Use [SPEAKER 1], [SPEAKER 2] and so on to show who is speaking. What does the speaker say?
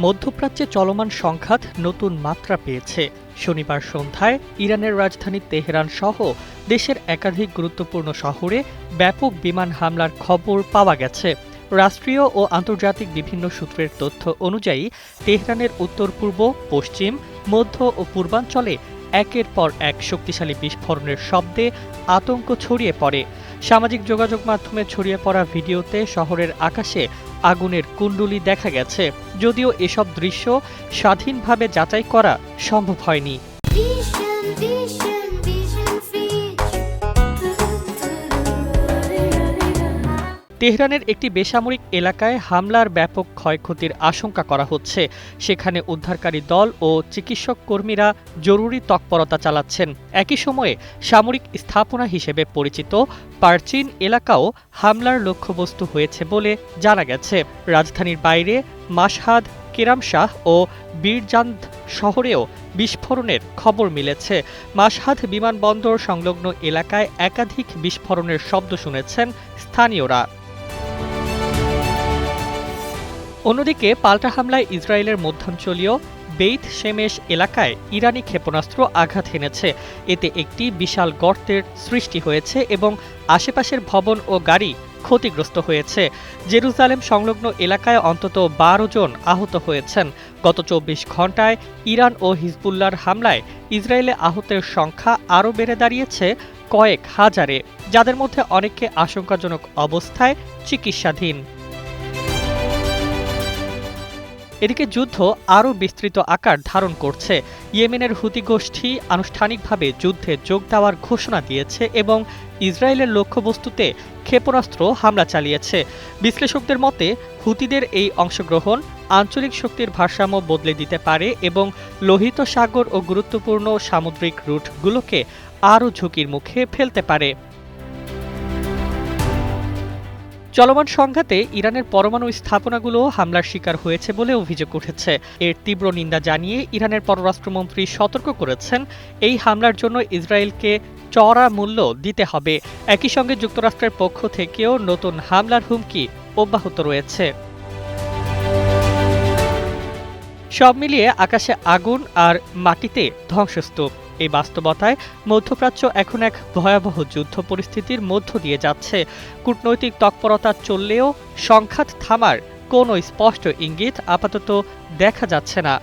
[SPEAKER 1] মধ্যপ্রাচ্যে চলমান সংঘাত নতুন মাত্রা পেয়েছে। শনিবার সন্ধ্যায় ইরানের রাজধানী তেহরান সহ দেশের একাধিক গুরুত্বপূর্ণ শহরে ব্যাপক বিমান হামলার খবর পাওয়া গেছে। রাষ্ট্রীয় ও আন্তর্জাতিক বিভিন্ন সূত্রের তথ্য অনুযায়ী তেহরানের উত্তর পূর্ব, পশ্চিম, মধ্য ও পূর্বাঞ্চলে একের পর এক শক্তিশালী বিস্ফোরণের শব্দে আতঙ্ক ছড়িয়ে পড়ে। সামাজিক যোগাযোগ মাধ্যমে ছড়িয়ে পড়া ভিডিওতে শহরের আকাশে আগুনের কুণ্ডলী দেখা গেছে, যদিও এসব দৃশ্য স্বাধীনভাবে যাচাই করা সম্ভব হয়নি। তেহরানের একটি বেসামরিক এলাকায় হামলার ব্যাপক ক্ষয়ক্ষতির আশঙ্কা করা হচ্ছে। সেখানে উদ্ধারকারী দল ও চিকিৎসক কর্মীরা জরুরি তৎপরতা চালাচ্ছেন। একই সময়ে সামরিক স্থাপনা হিসেবে পরিচিত পারচিন এলাকাও হামলার লক্ষ্যবস্তু হয়েছে বলে জানা গেছে। রাজধানীর বাইরে মাশহাদ, কেরামশাহ ও বীরজান্দ শহরেও বিস্ফোরণের খবর মিলেছে। মাশহাদ বিমানবন্দর সংলগ্ন এলাকায় একাধিক বিস্ফোরণের শব্দ শুনেছেন স্থানীয়রা। অন্যদিকে পাল্টা হামলায় ইসরায়েলের মধ্যাঞ্চলীয় বেইত শেমেশ এলাকায় ইরানি ক্ষেপণাস্ত্র আঘাত হেনেছে। এতে একটি বিশাল গর্তের সৃষ্টি হয়েছে এবং আশেপাশের ভবন ও গাড়ি ক্ষতিগ্রস্ত হয়েছে। জেরুজালেম সংলগ্ন এলাকায় অন্তত ১২ জন আহত হয়েছেন। গত ২৪ ঘণ্টায় ইরান ও হিজবুল্লাহর হামলায় ইসরায়েলে আহতের সংখ্যা আরও বেড়ে দাঁড়িয়েছে কয়েক হাজারে, যাদের মধ্যে অনেককে আশঙ্কাজনক অবস্থায় চিকিৎসাধীন। এদিকে যুদ্ধ আরও বিস্তৃত আকার ধারণ করছে। ইয়েমেনের হুতি গোষ্ঠী আনুষ্ঠানিকভাবে যুদ্ধে যোগ দেওয়ার ঘোষণা দিয়েছে এবং ইসরায়েলের লক্ষ্যবস্তুতে ক্ষেপণাস্ত্র হামলা চালিয়েছে। বিশ্লেষকদের মতে হুতিদের এই অংশগ্রহণ আঞ্চলিক শক্তির ভারসাম্য বদলে দিতে পারে এবং লোহিত সাগর ও গুরুত্বপূর্ণ সামুদ্রিক রুটগুলোকে আরও ঝুঁকির মুখে ফেলতে পারে। চলমান সংঘাতে ইরানের পরমাণু স্থাপনাগুলো হামলার শিকার হয়েছে বলে অভিযোগ উঠেছে। এর তীব্র নিন্দা জানিয়ে ইরানের পররাষ্ট্রমন্ত্রী সতর্ক করেছেন, এই হামলার জন্য ইসরায়েলকে চড়া মূল্য দিতে হবে। একই সঙ্গে যুক্তরাষ্ট্রের পক্ষ থেকেও নতুন হামলার হুমকি অব্যাহত রয়েছে। সব মিলিয়ে আকাশে আগুন আর মাটিতে ধ্বংসস্তূপ। এই বাস্তবতায় মধ্যপ্রাচ্য এখন এক ভয়াবহ যুদ্ধ পরিস্থিতির মধ্য দিয়ে যাচ্ছে। কূটনৈতিক তৎপরতা চললেও সংঘাত থামার কোনো স্পষ্ট ইঙ্গিত আপাতত দেখা যাচ্ছে না।